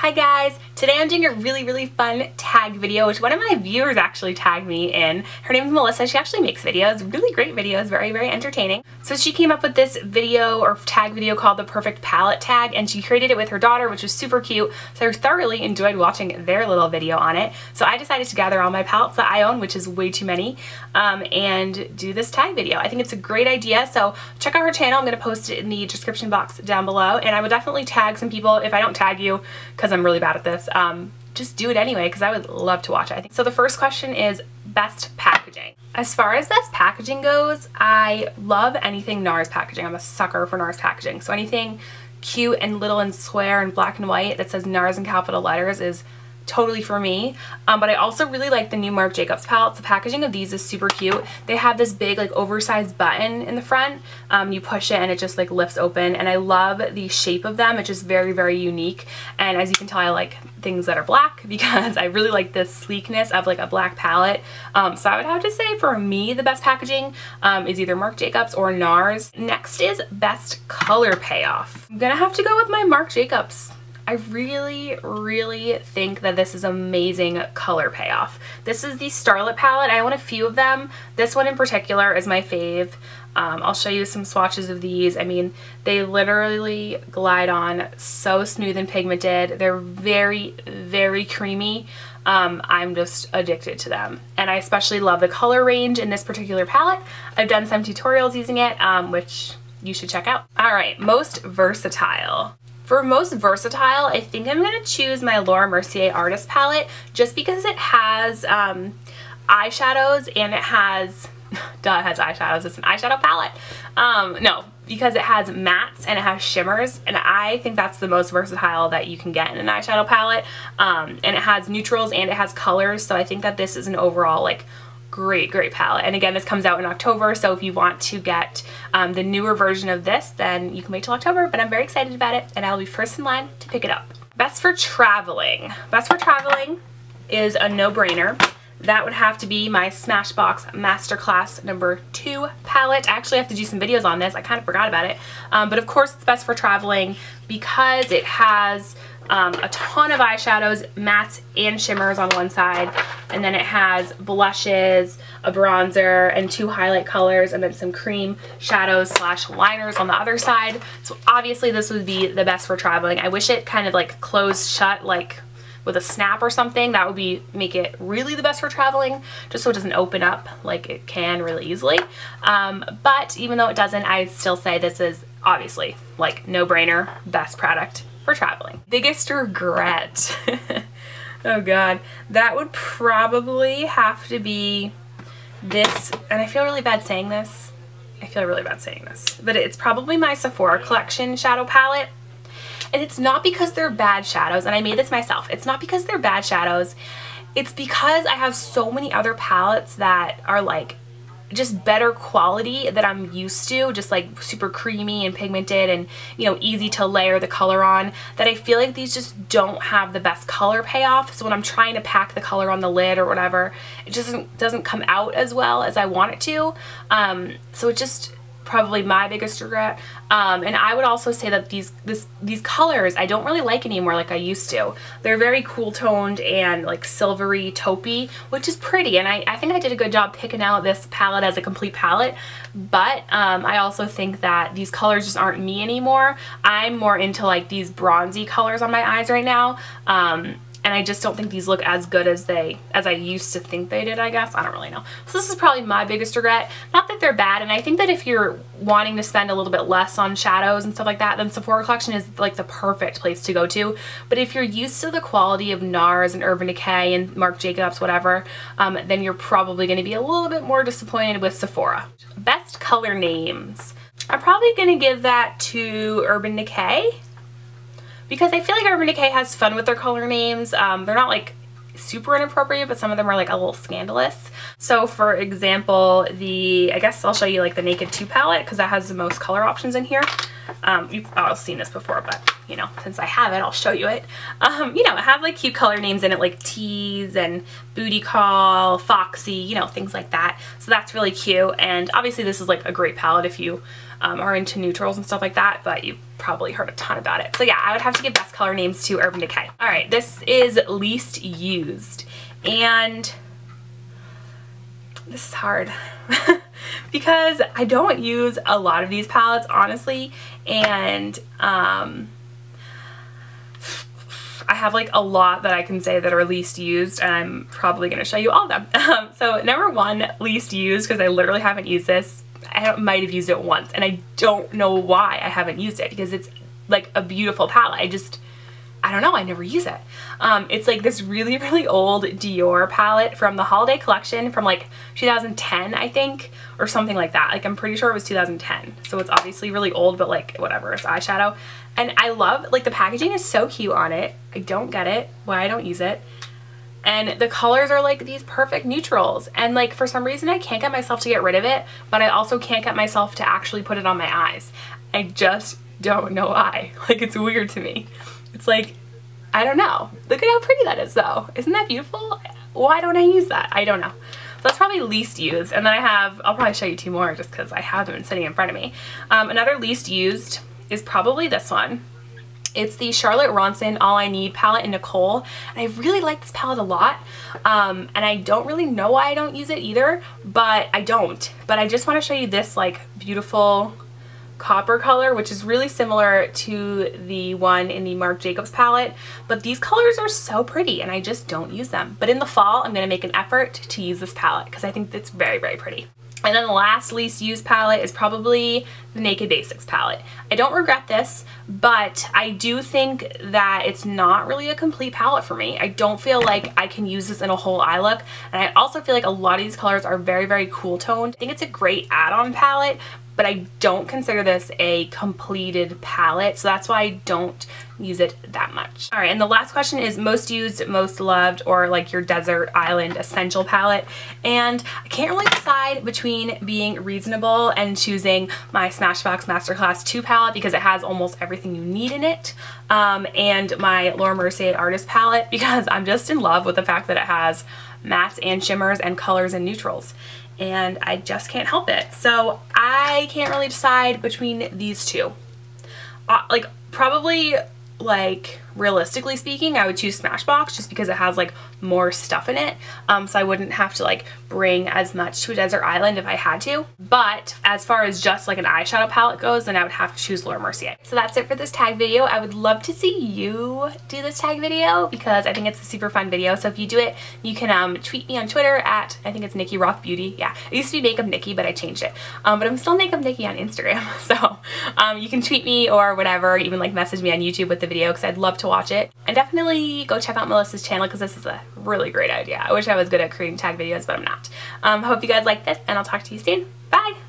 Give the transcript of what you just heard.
Hi guys! Today I'm doing a really fun tag video, which one of my viewers actually tagged me in. Her name is Melissa. She actually makes videos, really great videos, very entertaining. So she came up with this video or tag video called the Perfect Palette Tag, and she created it with her daughter, which was super cute. So I thoroughly enjoyed watching their little video on it. So I decided to gather all my palettes that I own, which is way too many, and do this tag video. I think it's a great idea, so check out her channel. I'm going to post it in the description box down below, and I would definitely tag some people. If I don't tag you, because I'm really bad at this, just do it anyway because I would love to watch it, I think. So the first question is best packaging. As far as best packaging goes, I love anything NARS packaging. I'm a sucker for NARS packaging. So anything cute and little and square and black and white that says NARS in capital letters is totally for me. But I also really like the new Marc Jacobs palettes. The packaging of these is super cute. They have this big like oversized button in the front. You push it and it just like lifts open, and I love the shape of them. It's just very unique, and as you can tell, I like things that are black because I really like the sleekness of like a black palette. So I would have to say for me the best packaging is either Marc Jacobs or NARS. Next is best color payoff. I'm gonna have to go with my Marc Jacobs. I really think that this is amazing color payoff. This is the Starlit palette. I own a few of them. This one in particular is my fave. I'll show you some swatches of these. I mean, they literally glide on so smooth and pigmented. They're very creamy. I'm just addicted to them, and I especially love the color range in this particular palette. I've done some tutorials using it, which you should check out. All right, most versatile. For most versatile, I think I'm going to choose my Laura Mercier Artist palette just because it has eyeshadows, and it has, duh, it has eyeshadows, it's an eyeshadow palette. No, because it has mattes and it has shimmers, and I think that's the most versatile that you can get in an eyeshadow palette. And it has neutrals and it has colors, so I think that this is an overall like great palette. And again, this comes out in October, so if you want to get the newer version of this, then you can wait till October, but I'm very excited about it, and I'll be first in line to pick it up. Best for traveling. Best for traveling is a no-brainer. That would have to be my Smashbox Masterclass number 2 palette. I actually have to do some videos on this. I kind of forgot about it. But of course it's best for traveling because it has a ton of eyeshadows, mattes and shimmers on one side, and then it has blushes, a bronzer, and 2 highlight colors, and then some cream shadows slash liners on the other side. So obviously this would be the best for traveling. I wish it kind of like closed shut like with a snap or something. That would make it really the best for traveling, just so it doesn't open up like it can really easily. But even though it doesn't, I still say this is obviously like no-brainer, best product for traveling. Biggest regret. Oh god, that would probably have to be this, and I feel really bad saying this. But it's probably my Sephora collection shadow palette. And it's not because they're bad shadows, and I made this myself. It's not because they're bad shadows. It's because I have so many other palettes that are like just better quality that I'm used to, just like super creamy and pigmented and, you know, easy to layer the color on, that I feel like these just don't have the best color payoff. So when I'm trying to pack the color on the lid or whatever, it just doesn't come out as well as I want it to. So it just probably my biggest regret. And I would also say that these colors I don't really like anymore like I used to. They're very cool toned and like silvery taupey, which is pretty, and I think I did a good job picking out this palette as a complete palette, but I also think that these colors just aren't me anymore. I'm more into like these bronzy colors on my eyes right now. And I just don't think these look as good as I used to think they did, I guess. I don't really know. So this is probably my biggest regret. Not that they're bad, and I think that if you're wanting to spend a little bit less on shadows and stuff like that, then Sephora collection is like the perfect place to go to. But if you're used to the quality of NARS and Urban Decay and Marc Jacobs, whatever, then you're probably going to be a little bit more disappointed with Sephora. Best color names. I'm probably going to give that to Urban Decay, because I feel like Urban Decay has fun with their color names. They're not like super inappropriate, but some of them are like a little scandalous. So for example, I guess I'll show you like the Naked 2 palette because that has the most color options in here. You've all seen this before, but you know, since I have it, I'll show you it. You know, it has like cute color names in it, like Tease and Booty Call, Foxy, you know, things like that. So that's really cute. And obviously this is like a great palette if you are into neutrals and stuff like that, but you've probably heard a ton about it. So yeah, I would have to give best color names to Urban Decay. All right, this is least used. And this is hard because I don't use a lot of these palettes, honestly, and I have like a lot that I can say that are least used, and I'm probably going to show you all of them. So number one, least used, because I literally haven't used this. I might have used it once, and I don't know why I haven't used it, because it's like a beautiful palette. I don't know, I never use it. It's like this really, really old Dior palette from the holiday collection from like 2010, I think, or something like that. Like, I'm pretty sure it was 2010. So it's obviously really old, but like, whatever, it's eyeshadow. And I love, like, the packaging is so cute on it. I don't get it, why I don't use it. And the colors are like these perfect neutrals. And like, for some reason, I can't get myself to get rid of it, but I also can't get myself to actually put it on my eyes. I just don't know why. Like, it's weird to me. It's like, I don't know. Look at how pretty that is though. Isn't that beautiful? Why don't I use that? I don't know. So that's probably least used. And then I'll probably show you two more just because I have them sitting in front of me. Another least used is probably this one. It's the Charlotte Ronson All I Need palette in Nicole. And I really like this palette a lot. And I don't really know why I don't use it either, but I don't. But I just want to show you this like beautiful copper color, which is really similar to the one in the Marc Jacobs palette, but these colors are so pretty and I just don't use them. But in the fall, I'm going to make an effort to use this palette because I think it's very, very pretty. And then the last least used palette is probably the Naked Basics palette. I don't regret this, but I do think that it's not really a complete palette for me. I don't feel like I can use this in a whole eye look, and I also feel like a lot of these colors are very, very cool toned. I think it's a great add-on palette, but I don't consider this a completed palette, so that's why I don't use it that much. All right, and the last question is most used, most loved, or like your desert island essential palette. And I can't really decide between being reasonable and choosing my Smashbox Masterclass 2 palette because it has almost everything you need in it, and my Laura Mercier Artist palette because I'm just in love with the fact that it has mattes and shimmers and colors and neutrals. And I just can't help it. So I can't really decide between these two. Like, probably, like, realistically speaking, I would choose Smashbox just because it has like more stuff in it, so I wouldn't have to like bring as much to a desert island if I had to. But as far as just like an eyeshadow palette goes, then I would have to choose Laura Mercier. So that's it for this tag video. I would love to see you do this tag video because I think it's a super fun video. So if you do it, you can tweet me on Twitter at, I think it's Nikki Roth Beauty. Yeah, it used to be Makeup Nikki, but I changed it. But I'm still Makeup Nikki on Instagram. So you can tweet me or whatever, even like message me on YouTube with the video because I'd love to watch it. And definitely go check out Melissa's channel because this is a really great idea. I wish I was good at creating tag videos, but I'm not. Hope you guys like this, and I'll talk to you soon. Bye!